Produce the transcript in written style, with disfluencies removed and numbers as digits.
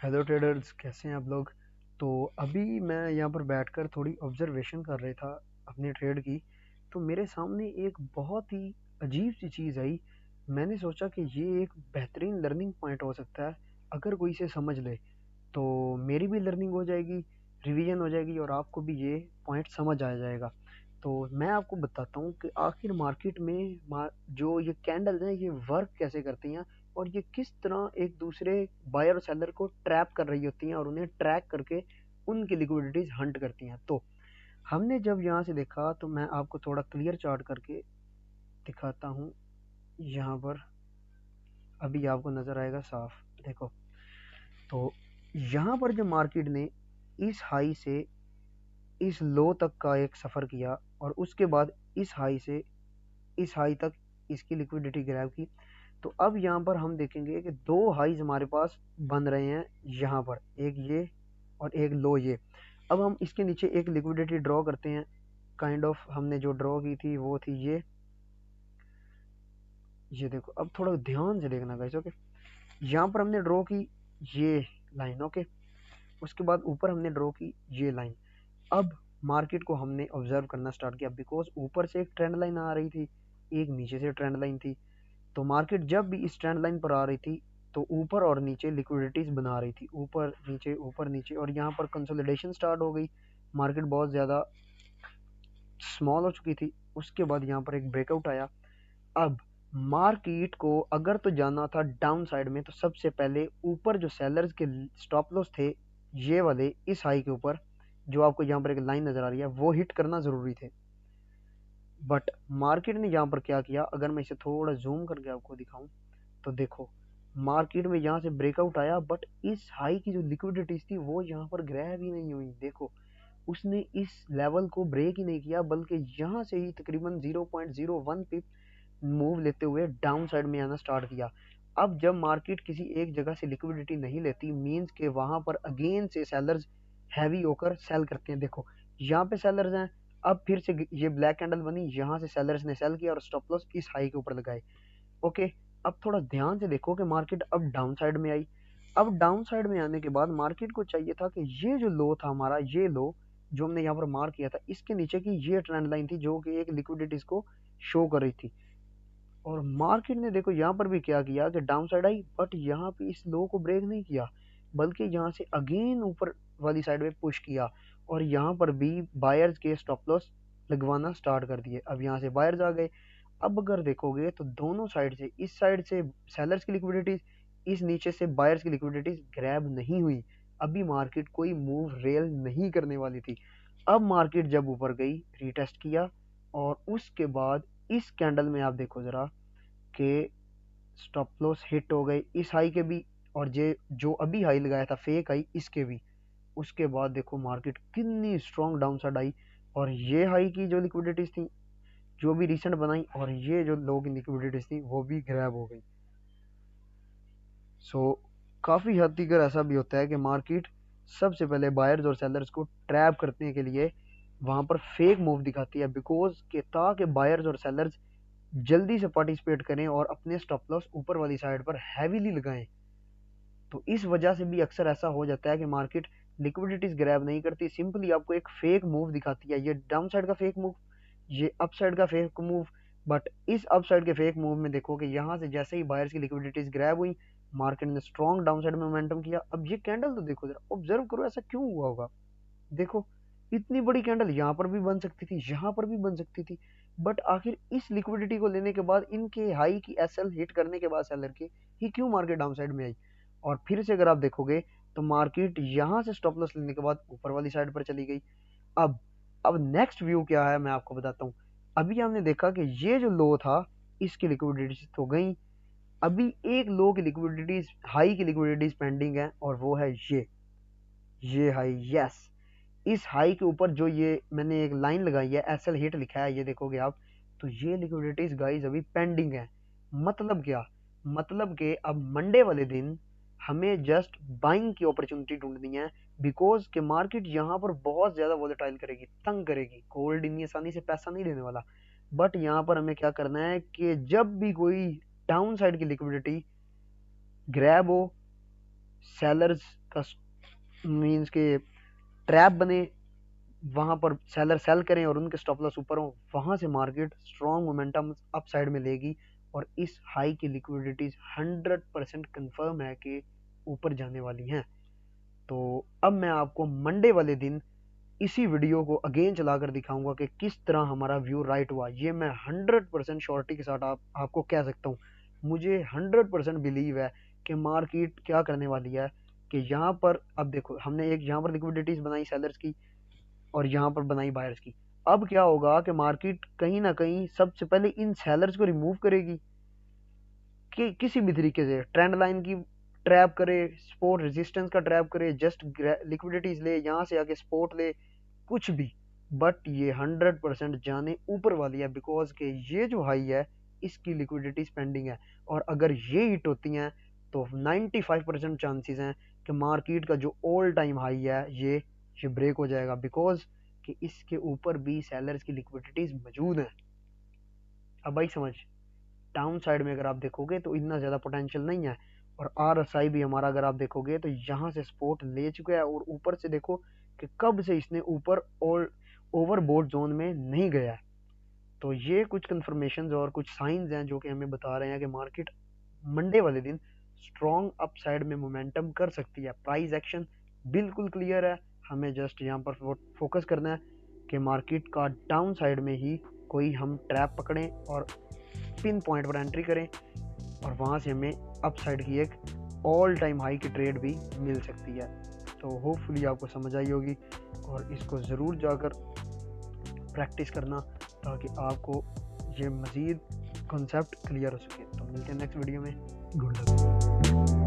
Hello traders, कैसे हैं आप लोग। तो अभी मैं यहाँ पर बैठकर थोड़ी ऑब्जर्वेशन कर रहा था अपने ट्रेड की। तो मेरे सामने एक बहुत ही अजीब सी चीज़ आई। मैंने सोचा कि ये एक बेहतरीन लर्निंग पॉइंट हो सकता है। अगर कोई इसे समझ ले तो मेरी भी लर्निंग हो जाएगी, रिवीजन हो जाएगी और आपको भी ये पॉइंट समझ आ जाएगा। तो मैं आपको बताता हूँ कि आखिर मार्केट में जो ये कैंडल्स हैं ये वर्क कैसे करती हैं और ये किस तरह एक दूसरे बायर और सेलर को ट्रैप कर रही होती हैं और उन्हें ट्रैक करके उनकी लिक्विडिटीज हंट करती हैं। तो हमने जब यहाँ से देखा तो मैं आपको थोड़ा क्लियर चार्ट करके दिखाता हूँ। यहाँ पर अभी आपको नज़र आएगा साफ, देखो। तो यहाँ पर जो मार्केट ने इस हाई से इस लो तक का एक सफ़र किया और उसके बाद इस हाई से इस हाई तक इसकी लिक्विडिटी ग्रैब की। तो अब यहाँ पर हम देखेंगे कि दो हाईज हमारे पास बन रहे हैं, यहाँ पर एक ये और एक लो ये। अब हम इसके नीचे एक लिक्विडिटी ड्रॉ करते हैं। काइंड ऑफ हमने जो ड्रॉ की थी वो थी ये देखो। अब थोड़ा ध्यान से देखना गाइस, ओके। यहाँ पर हमने ड्रॉ की ये लाइन, ओके। उसके बाद ऊपर हमने ड्रॉ की ये लाइन। अब मार्केट को हमने ऑब्जर्व करना स्टार्ट किया बिकॉज ऊपर से एक ट्रेंड लाइन आ रही थी, एक नीचे से ट्रेंड लाइन थी। तो मार्केट जब भी इस ट्रेंड लाइन पर आ रही थी तो ऊपर और नीचे लिक्विडिटीज बना रही थी, ऊपर नीचे, और यहाँ पर कंसोलिडेशन स्टार्ट हो गई। मार्केट बहुत ज़्यादा स्मॉल हो चुकी थी। उसके बाद यहाँ पर एक ब्रेकआउट आया। अब मार्केट को अगर तो जाना था डाउन साइड में तो सबसे पहले ऊपर जो सेलर्स के स्टॉप लॉस थे ये वाले इस हाई के ऊपर, जो आपको यहाँ पर एक लाइन नज़र आ रही है, वो हिट करना ज़रूरी थे। बट मार्केट ने यहाँ पर क्या किया, अगर मैं इसे थोड़ा जूम करके आपको दिखाऊं तो देखो, मार्केट में यहाँ से ब्रेकआउट आया बट इस हाई की जो लिक्विडिटीज थी वो यहाँ पर ग्रैब ही नहीं हुई। देखो, उसने इस लेवल को ब्रेक ही नहीं किया बल्कि यहाँ से ही तकरीबन 0.01 पिप मूव लेते हुए डाउन साइड में आना स्टार्ट किया। अब जब मार्केट किसी एक जगह से लिक्विडिटी नहीं लेती मींस के वहां पर अगेन से सेलर्स हैवी होकर सेल करते हैं। देखो, यहाँ पे सेलर्स हैं। अब फिर से ये ब्लैक कैंडल बनी, यहाँ से सेलर्स ने सेल किया और स्टॉप लॉस इस हाई के ऊपर लगाए, ओके। अब थोड़ा ध्यान से देखो कि मार्केट अब डाउन साइड में आई। अब डाउन साइड में आने के बाद मार्केट को चाहिए था कि ये जो लो था हमारा, ये लो जो हमने यहाँ पर मार्क किया था, इसके नीचे की ये ट्रेंड लाइन थी जो कि एक लिक्विडिटीज को शो कर रही थी। और मार्केट ने देखो यहाँ पर भी क्या किया कि डाउन साइड आई बट यहाँ पे इस लो को ब्रेक नहीं किया बल्कि यहाँ से अगेन ऊपर वाली साइड में पुश किया और यहाँ पर भी बायर्स के स्टॉप लॉस लगवाना स्टार्ट कर दिए। अब यहाँ से बायर्स आ गए। अब अगर देखोगे तो दोनों साइड से, इस साइड से सेलर्स की लिक्विडिटीज, इस नीचे से बायर्स की लिक्विडिटीज ग्रैब नहीं हुई। अभी मार्केट कोई मूव रियल नहीं करने वाली थी। अब मार्केट जब ऊपर गई, रीटेस्ट किया और उसके बाद इस कैंडल में आप देखो जरा कि स्टॉप लॉस हिट हो गए इस हाई के भी और जे जो अभी हाई लगाया था फेक हाई इसके भी। उसके बाद देखो मार्केट कितनी स्ट्रॉन्ग डाउन साइड आई और ये हाई की जो लिक्विडिटीज थी जो भी रिसेंट बनाई और ये जो लो की लिक्विडिटीज थी वो भी ग्रैब हो गई। सो काफ़ी हद तक ऐसा भी होता है कि मार्केट सबसे पहले बायर्स और सेलर्स को ट्रैप करने के लिए वहाँ पर फेक मूव दिखाती है बिकॉज के ताकि बायर्स और सेलर्स जल्दी से पार्टिसिपेट करें और अपने स्टॉप लॉस ऊपर वाली साइड पर हैवीली लगाएं। तो इस वजह से भी अक्सर ऐसा हो जाता है कि मार्केट लिक्विडिटीज ग्रैब नहीं करती, सिंपली आपको एक फेक मूव दिखाती है। ये डाउन साइड का फेक मूव, ये अप साइड का फेक मूव। बट इस अप साइड के फेक मूव में देखो कि यहाँ से जैसे ही बायर्स की लिक्विडिटीज ग्रैब हुई मार्केट ने स्ट्रॉन्ग डाउन साइड में मोमेंटम किया। अब ये कैंडल तो देखो जरा, ऑब्जर्व करो ऐसा क्यों हुआ होगा। देखो, इतनी बड़ी कैंडल यहाँ पर भी बन सकती थी, यहाँ पर भी बन सकती थी, बट आखिर इस लिक्विडिटी को लेने के बाद, इनके हाई की एसएल हिट करने के बाद सेलर के, ही क्यों मार्केट डाउन साइड में आई। और फिर से अगर आप देखोगे तो मार्केट यहाँ से स्टॉप लॉस लेने के बाद ऊपर वाली साइड पर चली गई। अब अब नेक्स्ट व्यू क्या है मैं आपको बताता हूँ। अभी हमने देखा कि ये जो लो था इसकी लिक्विडिटीज तो गई। अभी एक लो की लिक्विडिटीज, हाई की लिक्विडिटीज पेंडिंग है और वो है ये हाई। यस, इस हाई के ऊपर जो ये मैंने एक लाइन लगाई है, एसएल हिट लिखा है, ये देखोगे आप। तो ये लिक्विडिटीज गाइस अभी पेंडिंग है। मतलब क्या, मतलब कि अब मंडे वाले दिन हमें जस्ट बाइंग की अपॉर्चुनिटी ढूंढनी है बिकॉज के मार्केट यहाँ पर बहुत ज्यादा वोलेटाइल करेगी, तंग करेगी। गोल्ड इतनी आसानी से पैसा नहीं देने वाला। बट यहाँ पर हमें क्या करना है कि जब भी कोई डाउन साइड की लिक्विडिटी ग्रैब हो, सेलर्स का मीन्स के ट्रैप बने, वहां पर सेलर सेल करें और उनके स्टॉप लॉस ऊपर हो, वहां से market strong momentum up side में लेगी और इस हाई की लिक्विडिटीज 100% कंफर्म है कि ऊपर जाने वाली हैं। तो अब मैं आपको मंडे वाले दिन इसी वीडियो को अगेन चलाकर दिखाऊंगा कि किस तरह हमारा व्यू राइट हुआ। ये मैं 100% श्योरिटी के साथ आपको कह सकता हूँ। मुझे 100% बिलीव है कि मार्केट क्या करने वाली है कि यहाँ पर अब देखो हमने एक यहाँ पर लिक्विडिटीज बनाई सेलर्स की और यहाँ पर बनाई बायर्स की। अब क्या होगा कि मार्केट कहीं ना कहीं सबसे पहले इन सेलर्स को रिमूव करेगी कि किसी भी तरीके से ट्रेंड लाइन की ट्रैप करे, सपोर्ट रेजिस्टेंस का ट्रैप करे, जस्ट लिक्विडिटीज ले, यहाँ से आके सपोर्ट ले, कुछ भी, बट ये 100% जाने ऊपर वाली है बिकॉज के ये जो हाई है इसकी लिक्विडिटी पेंडिंग है और अगर ये हिट होती हैं तो 95% चांसेस हैं कि मार्केट का जो ऑल टाइम हाई है ये ब्रेक हो जाएगा बिकॉज कि इसके ऊपर भी सेलर्स की लिक्विडिटीज मौजूद हैं। अब भाई समझ, डाउन साइड में अगर आप देखोगे तो इतना ज़्यादा पोटेंशियल नहीं है और RSI भी हमारा अगर आप देखोगे तो यहाँ से सपोर्ट ले चुका है और ऊपर से देखो कि कब से इसने ऊपर और ओवरबोट जोन में नहीं गया है। तो ये कुछ कंफर्मेशंस और कुछ साइंस हैं जो कि हमें बता रहे हैं कि मार्केट मंडे वाले दिन स्ट्रॉन्ग अपसाइड में मोमेंटम कर सकती है। प्राइस एक्शन बिल्कुल क्लियर है, हमें जस्ट यहाँ पर फोकस करना है कि मार्केट का डाउन साइड में ही कोई हम ट्रैप पकड़ें और पिन पॉइंट पर एंट्री करें और वहाँ से हमें अपसाइड की एक ऑल टाइम हाई की ट्रेड भी मिल सकती है। तो होपफुली आपको समझ आई होगी और इसको ज़रूर जाकर प्रैक्टिस करना ताकि आपको ये मज़ीद कॉन्सेप्ट क्लियर हो सके। तो मिलते हैं नेक्स्ट वीडियो में। Good luck.